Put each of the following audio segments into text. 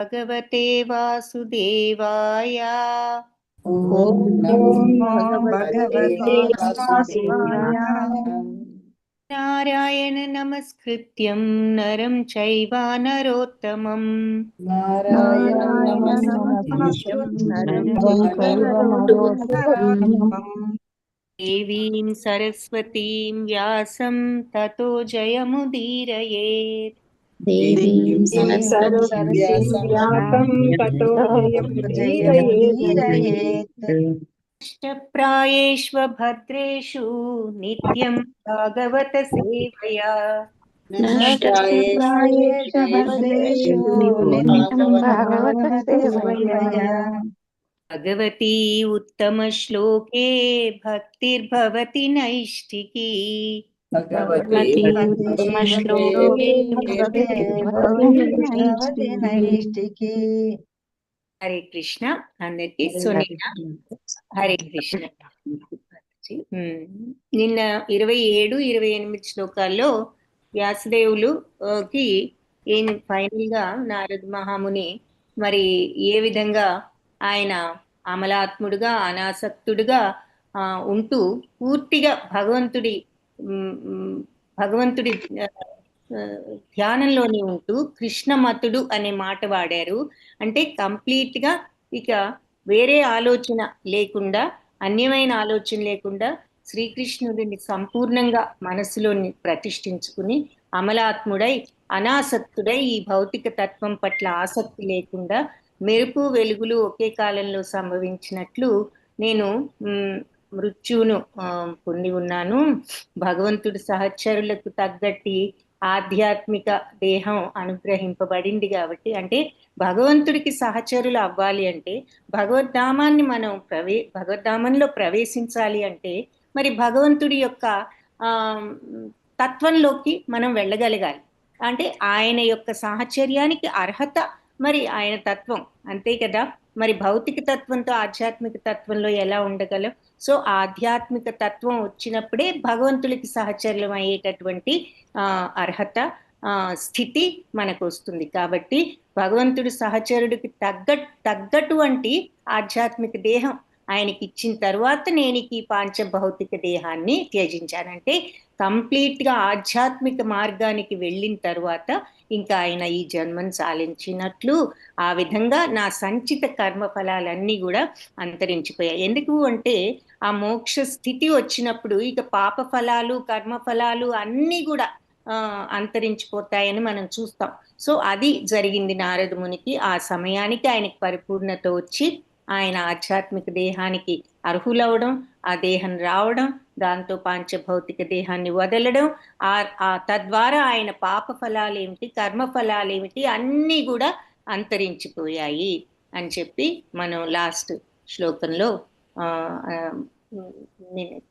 భగవతే వాసుదేవాయ. ఓం నమో భగవతే వాసుదేవాయ. నారాయణ నమస్కృత్యం నరం చైవ నరోత్తమం. నారాయణం నమస్కృత్యం నరం చైవ నరోత్తమం. దేవీం సరస్వతీం వ్యాసం తతో జయముదీరయేత్. దేవీం సరస్వతీం వ్యాసం తతో జయముదీరయేత్. అష్టప్రాయేష్వ భద్రేషు నిత్యం భాగవత సేవయా. నష్టప్రాయేషు భద్రేషు నిత్యం భాగవత సేవయా. భగవతి ఉత్తమ శ్లోకే భక్తిర్భవతి నైష్ఠికీ. భగవతి ఉత్తమ శ్లోకే భగవతి నైష్ఠికీ. హరే కృష్ణ అందరికి. సునీత హరే కృష్ణ. నిన్న 27, 28 శ్లోకాల్లో వ్యాసదేవులు కి ఫైనల్ గా నారద మహాముని మరి ఏ విధంగా ఆయన అమలాత్ముడుగా అనాసక్తుడుగా ఉంటూ పూర్తిగా భగవంతుడి ధ్యానంలోనే ఉంటూ కృష్ణమతుడు అనే మాట వాడారు. అంటే కంప్లీట్ గా ఇక వేరే ఆలోచన లేకుండా, అన్యమైన ఆలోచన లేకుండా శ్రీకృష్ణుడిని సంపూర్ణంగా మనసులోని ప్రతిష్ఠించుకుని అమలాత్ముడై అనాసక్తుడై ఈ భౌతిక తత్వం పట్ల ఆసక్తి లేకుండా మెరుపు వెలుగులు ఒకే కాలంలో సంభవించినట్లు నేను మృత్యువును పొంది ఉన్నాను. భగవంతుడి సహచరులకు తగ్గట్టి ఆధ్యాత్మిక దేహం అనుగ్రహింపబడింది కాబట్టి, అంటే భగవంతుడికి సహచరులు అవ్వాలి అంటే భగవద్ధామంలో ప్రవేశించాలి అంటే మరి భగవంతుడి యొక్క తత్వంలోకి మనం వెళ్ళగలగాలి. అంటే ఆయన యొక్క సాహచర్యానికి అర్హత మరి ఆయన తత్వం, అంతే కదా. మరి భౌతిక తత్వంతో ఆధ్యాత్మిక తత్వంలో ఎలా ఉండగలం? సో ఆధ్యాత్మిక తత్వం వచ్చినప్పుడే భగవంతుడికి సహచర్యం అయ్యేటటువంటి అర్హత స్థితి మనకు వస్తుంది. కాబట్టి భగవంతుడి సహచరుడికి తగ్గటువంటి ఆధ్యాత్మిక దేహం ఆయనకి ఇచ్చిన తర్వాత నేను ఈ పాంచభౌతిక దేహాన్ని త్యజించానంటే కంప్లీట్ గా ఆధ్యాత్మిక మార్గానికి వెళ్ళిన తర్వాత ఇంకా ఆయన ఈ జన్మను సాలించినట్లు. ఆ విధంగా నా సంచిత కర్మ ఫలాలన్నీ కూడా అంతరించిపోయాయి. ఎందుకు అంటే ఆ మోక్ష స్థితి వచ్చినప్పుడు ఇక పాప ఫలాలు కర్మ ఫలాలు అన్నీ కూడా అంతరించిపోతాయని మనం చూస్తాం. సో అది జరిగింది నారద మునికి. ఆ సమయానికి ఆయనకి పరిపూర్ణత వచ్చి ఆయన ఆధ్యాత్మిక దేహానికి అర్హులవడం, ఆ దేహం రావడం, దాంతో పాంచభౌతిక దేహాన్ని వదలడం, తద్వారా ఆయన పాప ఫలాలేమిటి కర్మ ఫలాలేమిటి అన్నీ కూడా అంతరించిపోయాయి అని చెప్పి మనం లాస్ట్ శ్లోకంలో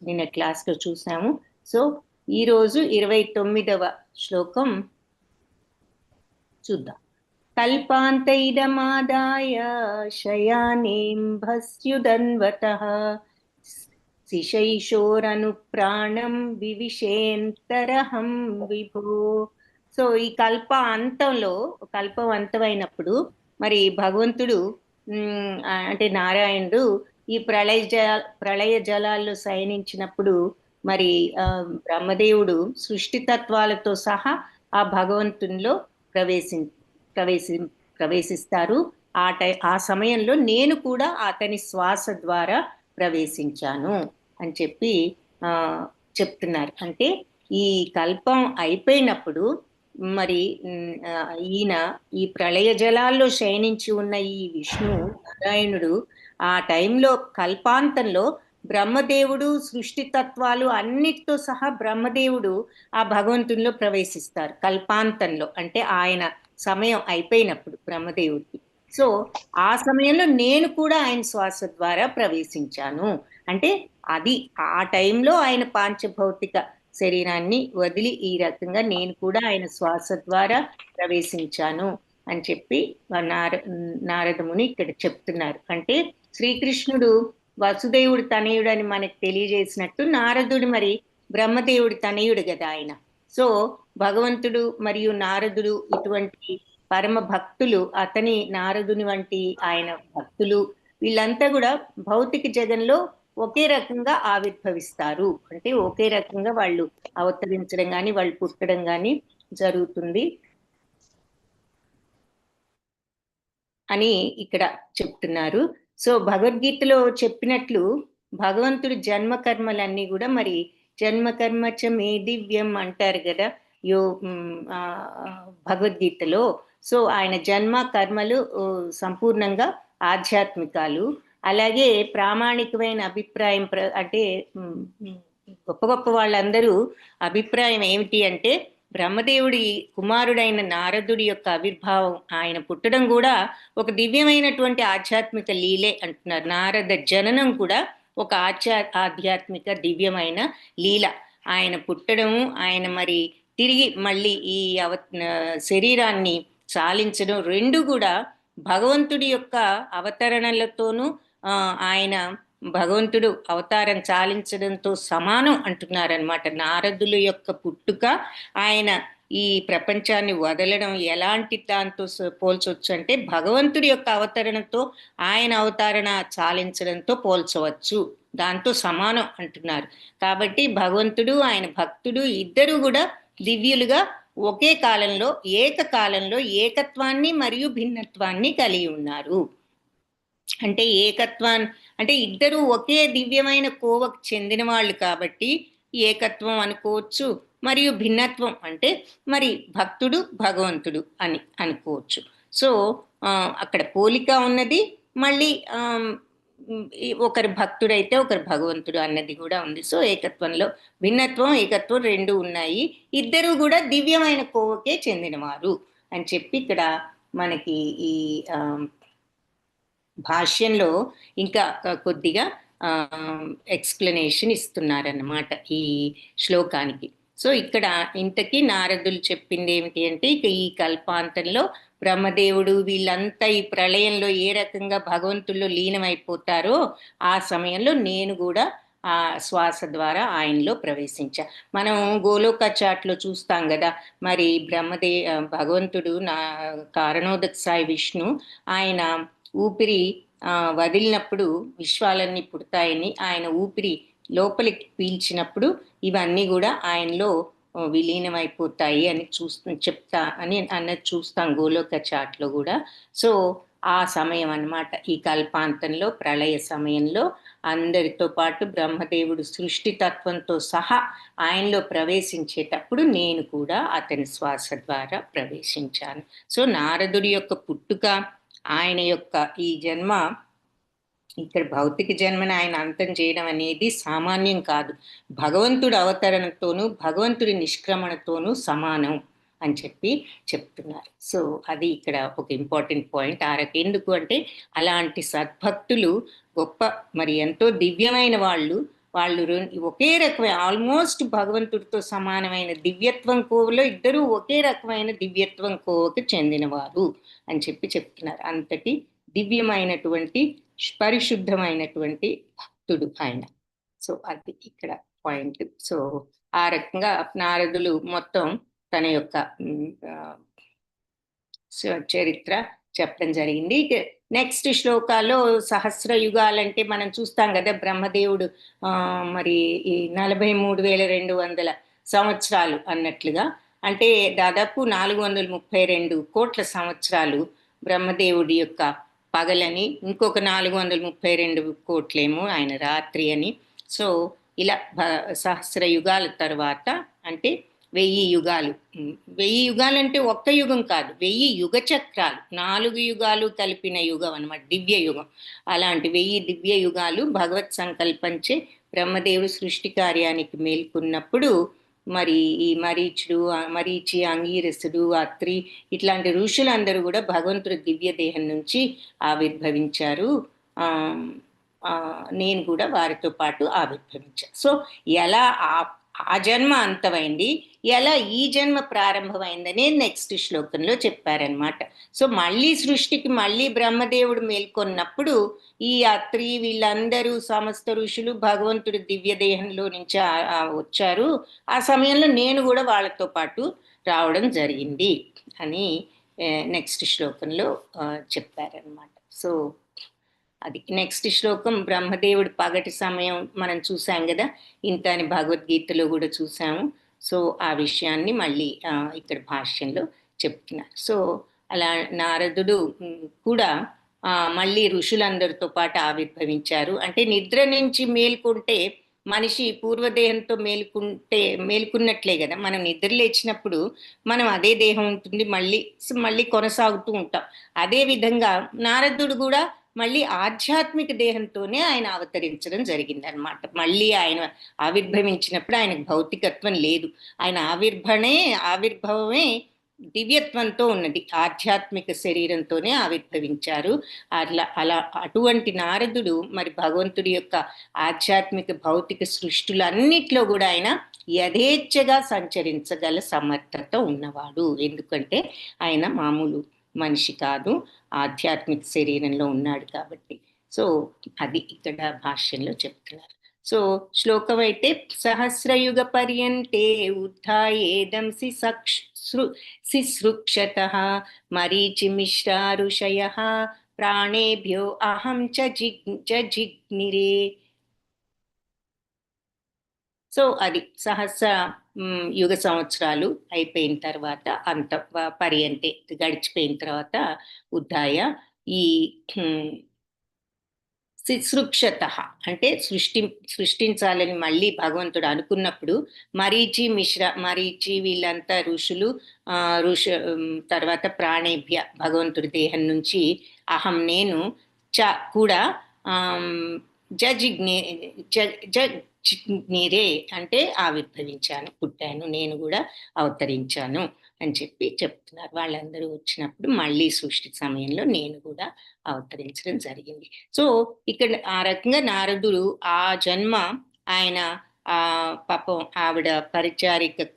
నిన్న క్లాస్లో చూసాము. సో ఈరోజు 29వ శ్లోకం చూద్దాం. కల్పాంతైదమాదాయ శయానేం భస్యుదన్వతః శిశైశోరను ప్రాణం వివిషేంతరహం విభో. సో ఈ కల్పం అంతమైనప్పుడు మరి భగవంతుడు అంటే నారాయణుడు ఈ ప్రళయ జలాల్లో శయనించినప్పుడు మరి బ్రహ్మదేవుడు సృష్టితత్వాలతో సహా ఆ భగవంతునిలో ప్రవేశిస్తారు. ఆ సమయంలో నేను కూడా అతని శ్వాస ద్వారా ప్రవేశించాను అని చెప్పి చెప్తున్నారు. అంటే ఈ కల్పం అయిపోయినప్పుడు మరి ఈయన ఈ ప్రళయ జలాల్లో శయనించి ఉన్న ఈ విష్ణు నారాయణుడు ఆ టైంలో కల్పాంతంలో బ్రహ్మదేవుడు సృష్టి తత్వాలు అన్నిటితో సహా బ్రహ్మదేవుడు ఆ భగవంతునిలో ప్రవేశిస్తారు కల్పాంతంలో. అంటే ఆయన సమయం అయిపోయినప్పుడు బ్రహ్మదేవుడికి. సో ఆ సమయంలో నేను కూడా ఆయన శ్వాస ద్వారా ప్రవేశించాను. అంటే అది ఆ టైంలో ఆయన పాంచభౌతిక శరీరాన్ని వదిలి ఈ రకంగా నేను కూడా ఆయన శ్వాస ద్వారా ప్రవేశించాను అని చెప్పి నారదముని ఇక్కడ చెప్తున్నారు. అంటే శ్రీకృష్ణుడు వసుదేవుడు తనయుడు అని మనకు తెలియజేసినట్టు నారదుడు మరి బ్రహ్మదేవుడి తనయుడు కదా ఆయన. సో భగవంతుడు మరియు నారదుడు ఇటువంటి పరమ భక్తులు, అతని నారదుని వంటి ఆయన భక్తులు వీళ్ళంతా కూడా భౌతిక జగంలో ఒకే రకంగా ఆవిర్భవిస్తారు. అంటే ఒకే రకంగా వాళ్ళు అవతరించడం కానీ వాళ్ళు పుట్టడం కానీ జరుగుతుంది అని ఇక్కడ చెప్తున్నారు. సో భగవద్గీతలో చెప్పినట్లు భగవంతుడి జన్మ కర్మలన్నీ కూడా మరి జన్మకర్మ చ మే దివ్యం అంటారు కదా భగవద్గీతలో. సో ఆయన జన్మ కర్మలు సంపూర్ణంగా ఆధ్యాత్మికాలు. అలాగే ప్రామాణికమైన అభిప్రాయం అంటే గొప్ప గొప్ప వాళ్ళందరూ అభిప్రాయం ఏమిటి అంటే బ్రహ్మదేవుడి కుమారుడైన నారదుడి యొక్క ఆవిర్భావం, ఆయన పుట్టడం కూడా ఒక దివ్యమైనటువంటి ఆధ్యాత్మిక లీలే అంటున్నారు. నారద జననం కూడా ఒక ఆధ్యాత్మిక దివ్యమైన లీల. ఆయన పుట్టడము, ఆయన మరి తిరిగి మళ్ళీ ఈ శరీరాన్ని చాలించడం రెండు కూడా భగవంతుడి యొక్క అవతరణలతోనూ ఆయన భగవంతుడు అవతారం చాలించడంతో సమానం అంటున్నారనమాట. నారదుల యొక్క పుట్టుక, ఆయన ఈ ప్రపంచాన్ని వదలడం ఎలాంటి దాంతో పోల్చవచ్చు అంటే భగవంతుడి యొక్క అవతరణతో ఆయన అవతారణ చాలించడంతో పోల్చవచ్చు, దాంతో సమానం అంటున్నారు. కాబట్టి భగవంతుడు ఆయన భక్తుడు ఇద్దరు కూడా దివ్యులుగా ఒకే కాలంలో ఏకకాలంలో ఏకత్వాన్ని మరియు భిన్నత్వాన్ని కలిగి ఉన్నారు. అంటే ఏకత్వాన్ని అంటే ఇద్దరు ఒకే దివ్యమైన కోవకు చెందిన వాళ్ళు కాబట్టి ఏకత్వం అనుకోవచ్చు, మరియు భిన్నత్వం అంటే మరి భక్తుడు భగవంతుడు అని అనుకోవచ్చు. సో అక్కడ పోలిక ఉన్నది, మళ్ళీ ఒకరు భక్తుడైతే ఒకరు భగవంతుడు అన్నది కూడా ఉంది. సో ఏకత్వంలో భిన్నత్వం ఏకత్వం రెండు ఉన్నాయి, ఇద్దరు కూడా దివ్యమైన కోవకే చెందినవారు అని చెప్పి ఇక్కడ మనకి ఈ భాష్యంలో ఇంకా కొద్దిగా ఎక్స్ప్లెనేషన్ ఇస్తున్నారన్నమాట ఈ శ్లోకానికి. సో ఇక్కడ ఇంతకీ నారదులు చెప్పింది ఏమిటి అంటే ఇక ఈ కల్పాంతంలో బ్రహ్మదేవుడు వీళ్ళంతా ఈ ప్రళయంలో ఏ రకంగా భగవంతుల్లో లీనమైపోతారో ఆ సమయంలో నేను కూడా ఆ శ్వాస ద్వారా ఆయనలో ప్రవేశించా. మనం గోలోక చాట్లో చూస్తాం కదా, మరి భగవంతుడు కారణోదక సాయి విష్ణు ఆయన ఊపిరి వదిలినప్పుడు విశ్వాలన్నీ పుడతాయని, ఆయన ఊపిరి లోపలికి పీల్చినప్పుడు ఇవన్నీ కూడా ఆయనలో విలీనమైపోతాయి అని చెప్తా అని అన్నది చూస్తాం గోలోక చాట్లో కూడా. సో ఆ సమయం అన్నమాట ఈ కల్పాంతంలో ప్రళయ సమయంలో అందరితో పాటు బ్రహ్మదేవుడు సృష్టి తత్వంతో సహా ఆయనలో ప్రవేశించేటప్పుడు నేను కూడా అతని శ్వాస ద్వారా ప్రవేశించాను. సో నారదుడి యొక్క పుట్టుక, ఆయన యొక్క ఈ జన్మ, ఇక్కడ భౌతిక జన్మని ఆయన అంతం చేయడం అనేది సామాన్యం కాదు, భగవంతుడి అవతరణతోనూ భగవంతుడి నిష్క్రమణతోనూ సమానం అని చెప్పి చెప్తున్నారు. సో అది ఇక్కడ ఒక ఇంపార్టెంట్ పాయింట్. ఎందుకు అంటే అలాంటి సద్భక్తులు గొప్ప మరి ఎంతో దివ్యమైన వాళ్ళు ఒకే రకమైన ఆల్మోస్ట్ భగవంతుడితో సమానమైన దివ్యత్వం కోవలో ఇద్దరూ ఒకే రకమైన దివ్యత్వం కోవకు చెందినవారు అని చెప్పి చెప్తున్నారు. అంతటి దివ్యమైనటువంటి పరిశుద్ధమైనటువంటి భక్తుడు ఆయన. సో అది ఇక్కడ పాయింట్. సో ఆ రకంగా నారదులు మొత్తం తన యొక్క చరిత్ర చెప్పడం జరిగింది. నెక్స్ట్ శ్లోకాల్లో సహస్ర యుగాలంటే మనం చూస్తాం కదా, బ్రహ్మదేవుడు మరి ఈ 43,200 సంవత్సరాలు అన్నట్లుగా, అంటే దాదాపు 432 కోట్ల సంవత్సరాలు బ్రహ్మదేవుడి యొక్క పగలని, ఇంకొక 432 కోట్లేమో ఆయన రాత్రి అని. సో ఇలా సహస్ర యుగాల తర్వాత అంటే 1000 యుగాలు. 1000 యుగాలు అంటే ఒక్క యుగం కాదు, 1000 యుగ చక్రాలు, 4 యుగాలు కలిపిన యుగం అన్నమాట, దివ్య యుగం. అలాంటి 1000 దివ్య యుగాలు భగవత్ సంకల్పంచే బ్రహ్మదేవుడు సృష్టి కార్యానికి మేల్కొన్నప్పుడు మరి ఈ మరీచి అంగీరసుడు అత్రి ఇట్లాంటి ఋషులందరూ కూడా భగవంతుడి దివ్య దేహం నుంచి ఆవిర్భవించారు. నేను కూడా వారితో పాటు ఆవిర్భవించాను. సో ఎలా ఆ జన్మ అంతమైంది, ఎలా ఈ జన్మ ప్రారంభమైందనే నెక్స్ట్ శ్లోకంలో చెప్పారనమాట. సో మళ్ళీ సృష్టికి మళ్ళీ బ్రహ్మదేవుడు మేల్కొన్నప్పుడు ఈ అత్రి వీళ్ళందరూ సమస్త ఋషులు భగవంతుడి దివ్య దేహంలో నుంచి వచ్చారు. ఆ సమయంలో నేను కూడా వాళ్ళతో పాటు రావడం జరిగింది అని నెక్స్ట్ శ్లోకంలో చెప్పారనమాట. సో అది నెక్స్ట్ శ్లోకం బ్రహ్మదేవుడి పగటి సమయం మనం చూసాం కదా, ఇంత అని భగవద్గీతలో కూడా చూసాము. సో ఆ విషయాన్ని మళ్ళీ ఇక్కడ భాష్యంలో చెప్తున్నారు. సో అలా నారదుడు కూడా మళ్ళీ ఋషులందరితో పాటు ఆవిర్భవించారు. అంటే నిద్ర నుంచి మేల్కొంటే మనిషి పూర్వదేహంతో మేల్కున్నట్లే కదా, మనం నిద్ర లేచినప్పుడు మనం అదే దేహం ఉంటుంది, మళ్ళీ కొనసాగుతూ ఉంటాం. అదే విధంగా నారదుడు కూడా మళ్ళీ ఆధ్యాత్మిక దేహంతోనే ఆయన అవతరించడం జరిగింది అనమాట. మళ్ళీ ఆయన ఆవిర్భవించినప్పుడు ఆయనకు భౌతికత్వం లేదు. ఆయన ఆవిర్భవమే దివ్యత్వంతో ఉన్నది, ఆధ్యాత్మిక శరీరంతోనే ఆవిర్భవించారు. అలా అటువంటి నారదుడు మరి భగవంతుడి యొక్క ఆధ్యాత్మిక భౌతిక సృష్టులన్నిట్లో కూడా ఆయన యథేచ్ఛగా సంచరించగల సమర్థత ఉన్నవాడు. ఎందుకంటే ఆయన మామూలు మనిషి కాదు, ఆధ్యాత్మిక శరీరంలో ఉన్నాడు కాబట్టి. సో అది ఇక్కడ భాష్యంలో చెప్తున్నారు. సో శ్లోకం అయితే సహస్రయుగ పర్యంతే ఉద్ధాయేదం శిశృక్షతః మరీచిమిశ్రా ఋషయః ప్రాణేభ్యో అహం జిగ్నిరే. సో అది సహస్ర యుగ సంవత్సరాలు అయిపోయిన తర్వాత, అంత పర్యంతే గడిచిపోయిన తర్వాత ఉద్ధాయ ఈ శిశృక్షత అంటే సృష్టించాలని మళ్ళీ భగవంతుడు అనుకున్నప్పుడు మరీచి వీళ్ళంతా ఋషులు తర్వాత ప్రాణేభ్య భగవంతుడి దేహం నుంచి అహం నేను కూడా నీరే అంటే ఆవిర్భవించాను, పుట్టాను, నేను కూడా అవతరించాను అని చెప్తున్నారు. వాళ్ళందరూ వచ్చినప్పుడు మళ్ళీ సృష్టి సమయంలో నేను కూడా అవతరించడం జరిగింది. సో ఇక్కడ ఆ రకంగా నారదుడు ఆ జన్మ ఆయన పాపం ఆవిడ పరిచారిక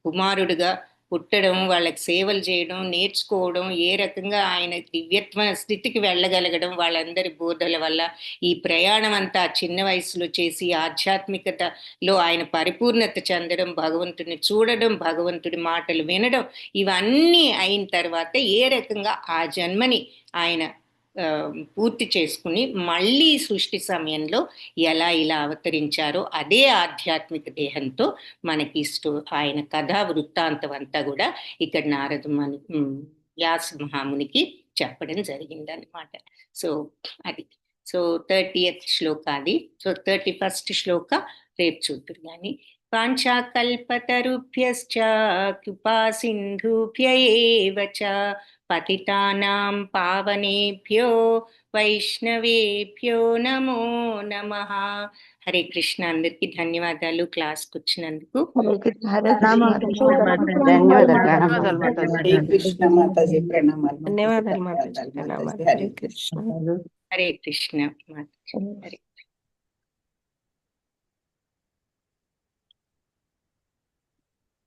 కుమారుడుగా పుట్టడం, వాళ్ళకి సేవలు చేయడం, నేర్చుకోవడం, ఏ రకంగా ఆయన దివ్యత్వ స్థితికి వెళ్ళగలగడం వాళ్ళందరి బోధల వల్ల, ఈ ప్రయాణం అంతా చిన్న వయసులో చేసి ఆధ్యాత్మికతలో ఆయన పరిపూర్ణత చెందడం, భగవంతుడిని చూడడం, భగవంతుడి మాటలు వినడం, ఇవన్నీ అయిన తర్వాత ఏ రకంగా ఆ జన్మని ఆయన పూర్తి చేసుకుని మళ్ళీ సృష్టి సమయంలో ఎలా ఇలా అవతరించారో అదే ఆధ్యాత్మిక దేహంతో మనకి ఆయన కథా వృత్తాంతం అంతా కూడా ఇక్కడ నారద వ్యాస మహామునికి చెప్పడం జరిగిందనమాట. సో అది. సో 30th శ్లోక అది. సో 31st శ్లోక రేపు చూద్దురు కానీ. పాంచాకల్పతరుభ్యశ్చ కృపా సింధుభ్య ఏవ చ పతితానాం పావనేభ్యో వైష్ణవేభ్యో నమో నమః. హరే కృష్ణ. అందరికి ధన్యవాదాలు క్లాస్కి వచ్చినందుకు. ధన్యవాదాలు. హరే కృష్ణ మాతాజీ. హరే